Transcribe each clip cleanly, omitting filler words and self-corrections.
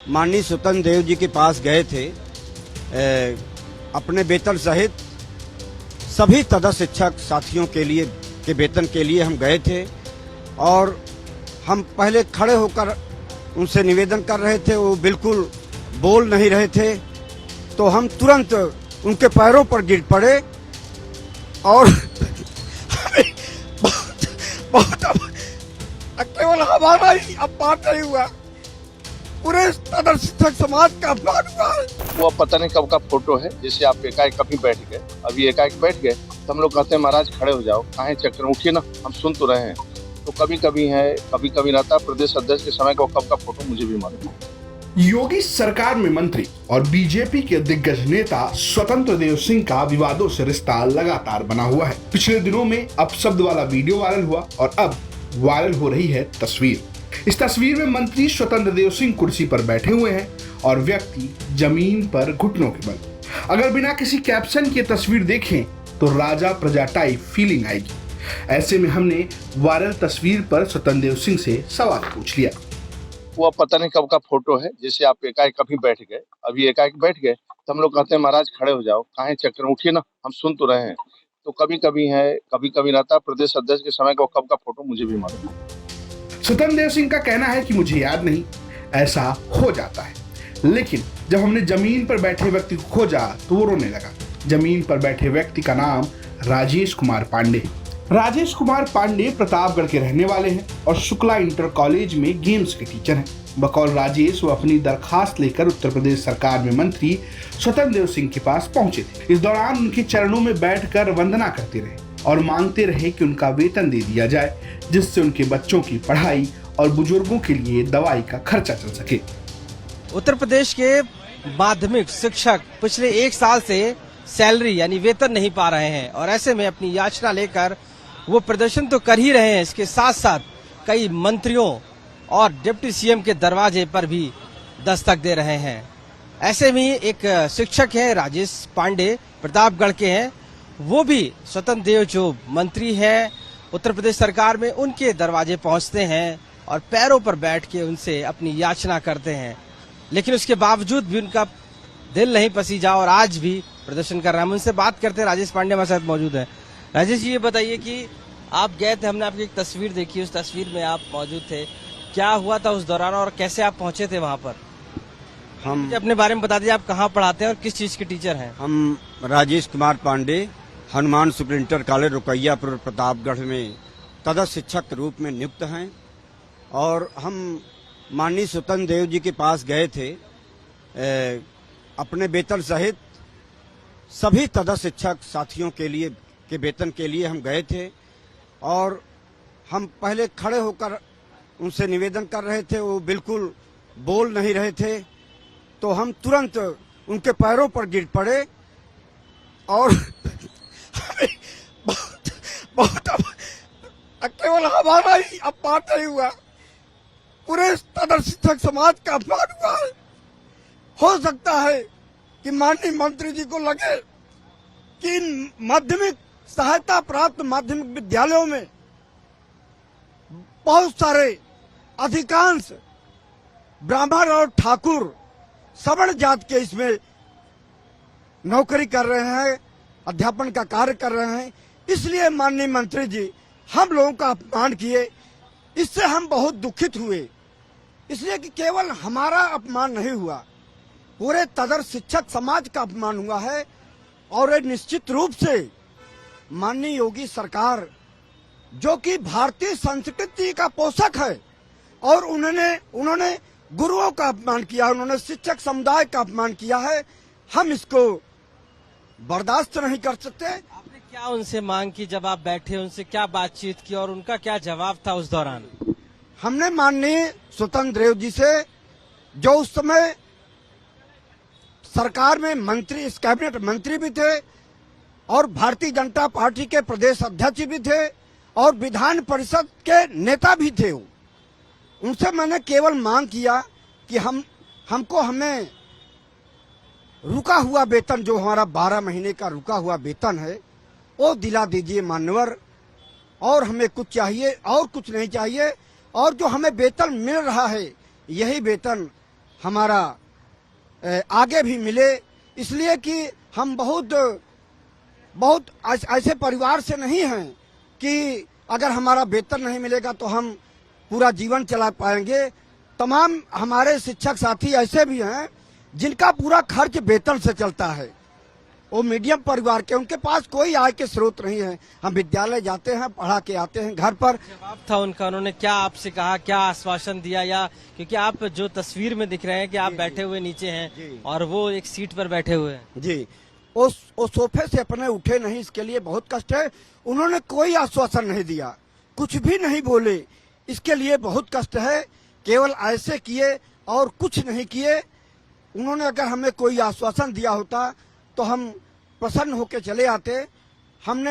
माननीय स्वतंत्र देव जी के पास गए थे। अपने वेतन सहित सभी तदा शिक्षक साथियों के वेतन के लिए हम गए थे और हम पहले खड़े होकर उनसे निवेदन कर रहे थे। वो बिल्कुल बोल नहीं रहे थे, तो हम तुरंत उनके पैरों पर गिर पड़े और बहुत केवल हमारा ही अपमान नहीं हुआ, पूरे तदा शिक्षक समाज का अपमान हुआ। वो पता नहीं कब का फोटो है, जैसे आप एकाएक कभी बैठ गए, अभी एकाएक बैठ गए तो हम लोग कहते हैं महाराज खड़े हो जाओ, काहे चक्कर उठिए ना, हम सुन तो रहे हैं। तो कभी कभी है, कभी कभी रहता है। प्रदेश अध्यक्ष के समय का कब का फोटो मुझे भी मालूम है। योगी सरकार में मंत्री और बीजेपी के दिग्गज नेता स्वतंत्र देव सिंह का विवादों से रिश्ता लगातार बना हुआ है। पिछले दिनों में अपशब्द वाला वीडियो वायरल हुआ और अब वायरल हो रही है तस्वीर। इस तस्वीर में मंत्री स्वतंत्र देव सिंह कुर्सी पर बैठे हुए हैं और व्यक्ति जमीन पर घुटनों के बल। अगर बिना किसी कैप्शन के तस्वीर देखें तो राजा प्रजा टाइप फीलिंग आएगी। ऐसे में हमने वायरल तस्वीर पर स्वतंत्र देव सिंह से सवाल पूछ लिया। वो पता नहीं कब का फोटो है, जैसे आप एकाएक कभी बैठ गए, अभी एकाएक बैठ गए तो हम लोग कहते हैं महाराज खड़े हो जाओ, काहे चक्कर उठिए ना, हम सुन तो रहे हैं। तो कभी कभी है, कभी कभी रहता है। प्रदेश अध्यक्ष के समय का कब का फोटो मुझे भी मालूम है। स्वतंत्र देव सिंह का कहना है कि मुझे याद नहीं, ऐसा हो जाता है। लेकिन जब हमने जमीन पर बैठे व्यक्ति को खोजा तो वो रोने लगा। जमीन पर बैठे व्यक्ति का नाम राजेश कुमार पांडे है। राजेश कुमार पांडे प्रतापगढ़ के रहने वाले हैं और शुक्ला इंटर कॉलेज में गेम्स के टीचर हैं। बकौल राजेश वो अपनी दरखास्त लेकर उत्तर प्रदेश सरकार में मंत्री स्वतंत्र देव सिंह के पास पहुंचे थे। इस दौरान उनके चरणों में बैठकर वंदना करते रहे और मांगते रहे कि उनका वेतन दे दिया जाए, जिससे उनके बच्चों की पढ़ाई और बुजुर्गों के लिए दवाई का खर्चा चल सके। उत्तर प्रदेश के माध्यमिक शिक्षक पिछले 1 साल से सैलरी यानी वेतन नहीं पा रहे हैं और ऐसे में अपनी याचना लेकर वो प्रदर्शन तो कर ही रहे हैं, इसके साथ साथ कई मंत्रियों और डिप्टी सीएम के दरवाजे पर भी दस्तक दे रहे हैं। ऐसे में एक शिक्षक है राजेश पांडे, प्रतापगढ़ के हैं। वो भी स्वतंत्र देव जो मंत्री है उत्तर प्रदेश सरकार में, उनके दरवाजे पहुंचते हैं और पैरों पर बैठ के उनसे अपनी याचना करते हैं, लेकिन उसके बावजूद भी उनका दिल नहीं पसीजा और आज भी प्रदर्शन कर रहे हैं। हम उनसे बात करते हैं। राजेश पांडे हमारे साथ मौजूद है। राजेश जी, ये बताइए कि आप गए थे, हमने आपकी एक तस्वीर देखी, उस तस्वीर में आप मौजूद थे, क्या हुआ था उस दौरान और कैसे आप पहुंचे थे वहां पर? हम अपने बारे में बता दीजिए, आप कहाँ पढ़ाते हैं और किस चीज के टीचर हैं? हम राजेश कुमार पांडे हनुमान शुक्ल इंटर कॉलेज रुकैयापुर प्रतापगढ़ में तदा शिक्षक के रूप में नियुक्त हैं और हम माननीय स्वतंत्र देव जी के पास गए थे। अपने वेतन सहित सभी तदा शिक्षक साथियों के वेतन के लिए हम गए थे और हम पहले खड़े होकर उनसे निवेदन कर रहे थे। वो बिल्कुल बोल नहीं रहे थे, तो हम तुरंत उनके पैरों पर गिर पड़े और बहुत केवल हमारा ही अपमान नहीं हुआ, पूरे तदा शिक्षक समाज का अपमान हुआ। हो सकता है कि माननीय मंत्री जी को लगे कि इन माध्यमिक सहायता प्राप्त माध्यमिक विद्यालयों में बहुत सारे अधिकांश ब्राह्मण और ठाकुर सवर्ण जात के इसमें नौकरी कर रहे हैं, अध्यापन का कार्य कर रहे हैं। इसलिए माननीय मंत्री जी हम लोगों का अपमान किए, इससे हम बहुत दुखित हुए। इसलिए कि केवल हमारा अपमान नहीं हुआ, पूरे तदा शिक्षक समाज का अपमान हुआ है और ये निश्चित रूप से माननीय योगी सरकार जो कि भारतीय संस्कृति का पोषक है और उन्होंने गुरुओं का अपमान किया, उन्होंने शिक्षक समुदाय का अपमान किया है, हम इसको बर्दाश्त नहीं कर सकते। आपने क्या उनसे मांग की जब आप बैठे, उनसे क्या बातचीत की और उनका क्या जवाब था उस दौरान? हमने माननीय स्वतंत्र देव जी से, जो उस समय सरकार में मंत्री, इस कैबिनेट मंत्री भी थे और भारतीय जनता पार्टी के प्रदेश अध्यक्ष भी थे और विधान परिषद के नेता भी थे, उनसे मैंने केवल मांग किया कि हमें रुका हुआ वेतन, जो हमारा 12 महीने का रुका हुआ वेतन है, वो दिला दीजिए मान्यवर, और हमें कुछ चाहिए और कुछ नहीं चाहिए, और जो हमें वेतन मिल रहा है यही वेतन हमारा आगे भी मिले, इसलिए कि हम बहुत ऐसे परिवार से नहीं हैं कि अगर हमारा वेतन नहीं मिलेगा तो हम पूरा जीवन चला पाएंगे। तमाम हमारे शिक्षक साथी ऐसे भी हैं जिनका पूरा खर्च वेतन से चलता है, वो मीडियम परिवार के, उनके पास कोई आय के स्रोत नहीं है। हम विद्यालय जाते हैं, पढ़ा के आते हैं घर पर। जवाब था उनका, उन्होंने क्या आपसे कहा, क्या आश्वासन दिया? या क्योंकि आप जो तस्वीर में दिख रहे हैं कि आप बैठे हुए नीचे हैं और वो एक सीट पर बैठे हुए हैं। जी, वो सोफे से अपने उठे नहीं, इसके लिए बहुत कष्ट है। उन्होंने कोई आश्वासन नहीं दिया, कुछ भी नहीं बोले, इसके लिए बहुत कष्ट है। केवल ऐसे किए और कुछ नहीं किए। उन्होंने अगर हमें कोई आश्वासन दिया होता तो हम प्रसन्न होकर चले आते। हम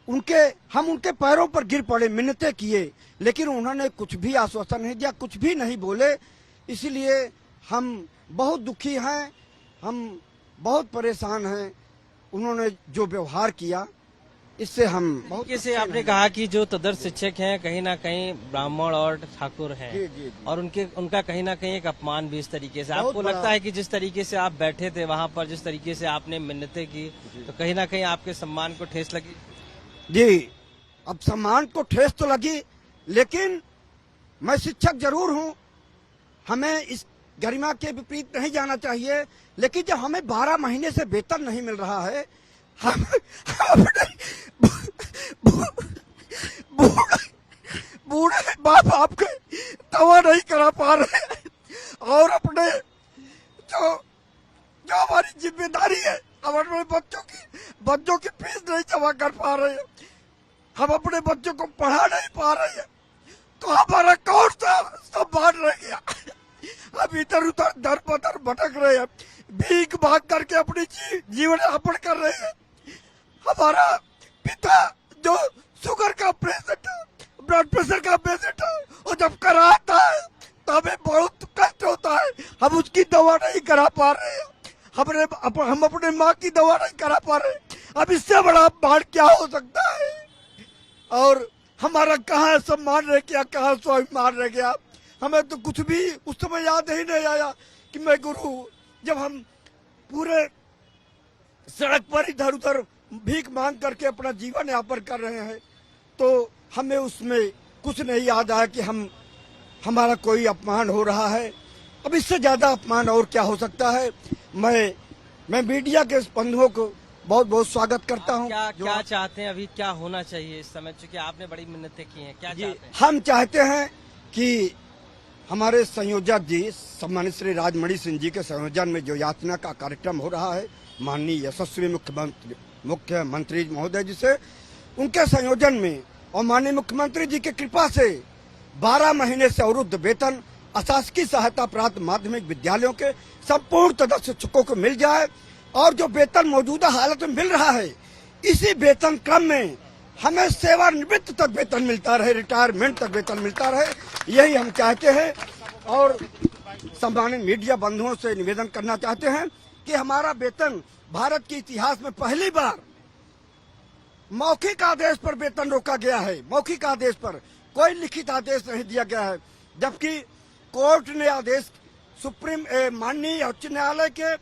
उनके पैरों पर गिर पड़े, मिन्नतें किए, लेकिन उन्होंने कुछ भी आश्वासन नहीं दिया, कुछ भी नहीं बोले। इसीलिए हम बहुत दुखी हैं, हम बहुत परेशान हैं। उन्होंने जो व्यवहार किया, इससे हम बहुत जैसे आपने कहा कि जो तदर्थ शिक्षक हैं कहीं ना कहीं ब्राह्मण और ठाकुर हैं, जी। और उनका कहीं ना कहीं एक अपमान भी इस तरीके से। बहुत आपको बड़ा। लगता है कि जिस तरीके से आप बैठे थे वहां पर, जिस तरीके से आपने मिन्नतें की, तो कहीं ना कहीं आपके सम्मान को ठेस लगी? जी, अब सम्मान को ठेस तो लगी, लेकिन मैं शिक्षक जरूर हूं, हमें इस गरिमा के विपरीत नहीं जाना चाहिए। लेकिन जब हमें 12 महीने से वेतन नहीं मिल रहा है, हम अपने बूढ़े बाप बाप के दवा नहीं करा पा रहे और अपने जो हमारी जिम्मेदारी है, हम अपने बच्चों की फीस नहीं जमा कर पा रहे हैं, हम अपने बच्चों को पढ़ा नहीं पा रहे हैं, तो हमारा कौन सा सम्मान रह गया? हम इधर उधर दर बदर भटक रहे हैं, भीख मांग करके अपनी जीवन यापन कर रहे हैं। हमारा पिता जो शुगर का पेशेंट है, ब्लड प्रेशर का पेशेंट है, वो जब कराता है तो हमें बहुत कष्ट होता है। हम उसकी दवा नहीं करा पा रहे हैं, हम अपने माँ की दवा नहीं करा पा रहे। अब इससे बड़ा अपमान क्या हो सकता है? और हमारा कहाँ सम्मान रह गया, कहाँ स्वाभिमान रह गया? हमें तो कुछ भी उस समय याद ही नहीं आया कि मैं गुरु। जब हम पूरे सड़क पर इधर उधर भीख मांग करके अपना जीवन यापन कर रहे हैं, तो हमें उसमें कुछ नहीं याद आया कि हमारा कोई अपमान हो रहा है। अब इससे ज्यादा अपमान और क्या हो सकता है? मैं मीडिया के बंधुओं को बहुत बहुत स्वागत करता हूं। क्या चाहते हैं अभी, क्या होना चाहिए इस समय, चूंकि आपने बड़ी मिन्नतें की हैं, क्या चाहते हैं? हम चाहते हैं कि हमारे संयोजक जी, सम्मानित श्री राजमणि सिंह जी के संयोजन में जो याचना का कार्यक्रम हो रहा है, माननीय यशस्वी मुख्यमंत्री महोदय जी से, उनके संयोजन में और माननीय मुख्यमंत्री जी की कृपा से 12 महीने से अवरुद्ध वेतन अशासकीय सहायता प्राप्त माध्यमिक विद्यालयों के संपूर्ण तदर्थ शिक्षकों को मिल जाए, और जो वेतन मौजूदा हालत में मिल रहा है, इसी वेतन क्रम में हमें सेवानिवृत्त तक वेतन मिलता रहे, रिटायरमेंट तक वेतन मिलता रहे, यही हम चाहते हैं। और सम्मानित मीडिया बंधुओं से निवेदन करना चाहते हैं कि हमारा वेतन भारत के इतिहास में पहली बार मौखिक आदेश पर वेतन रोका गया है। मौखिक आदेश पर, कोई लिखित आदेश नहीं दिया गया है, जबकि कोर्ट ने आदेश माननीय उच्च न्यायालय के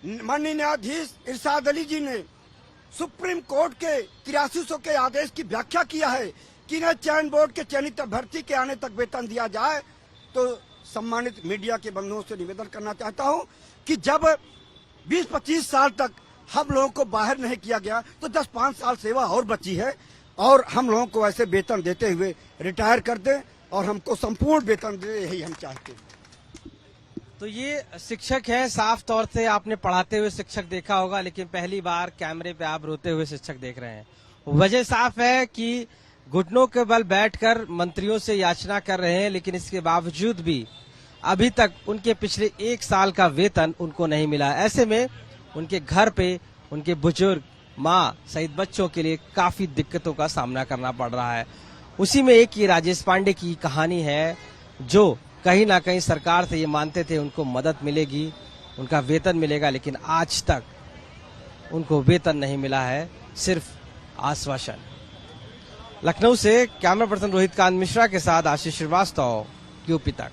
माननीय न्यायाधीश इरशाद अली जी ने सुप्रीम कोर्ट के 8300 के आदेश की व्याख्या किया है कि इन्हें चयन बोर्ड के चयनित अभ्यर्थी के आने तक वेतन दिया जाए। तो सम्मानित मीडिया के बंधुओं से निवेदन करना चाहता हूं कि जब 20-25 साल तक हम लोगों को बाहर नहीं किया गया, तो 10-5 साल सेवा और बची है, और हम लोगों को ऐसे वेतन देते हुए रिटायर कर दें और हमको संपूर्ण वेतन दे, यही हम चाहते हैं। तो ये शिक्षक हैं, साफ तौर से आपने पढ़ाते हुए शिक्षक देखा होगा, लेकिन पहली बार कैमरे पे आप रोते हुए शिक्षक देख रहे हैं। वजह साफ है कि घुटनों के बल बैठकर मंत्रियों से याचना कर रहे हैं, लेकिन इसके बावजूद भी अभी तक उनके पिछले 1 साल का वेतन उनको नहीं मिला। ऐसे में उनके घर पे उनके बुजुर्ग, माँ सहित बच्चों के लिए काफी दिक्कतों का सामना करना पड़ रहा है। उसी में एक ये राजेश पांडे की कहानी है, जो कहीं ना कहीं सरकार से ये मानते थे उनको मदद मिलेगी, उनका वेतन मिलेगा, लेकिन आज तक उनको वेतन नहीं मिला है, सिर्फ आश्वासन। लखनऊ से कैमरा पर्सन रोहित कांत मिश्रा के साथ आशीष श्रीवास्तव, यूपी तक।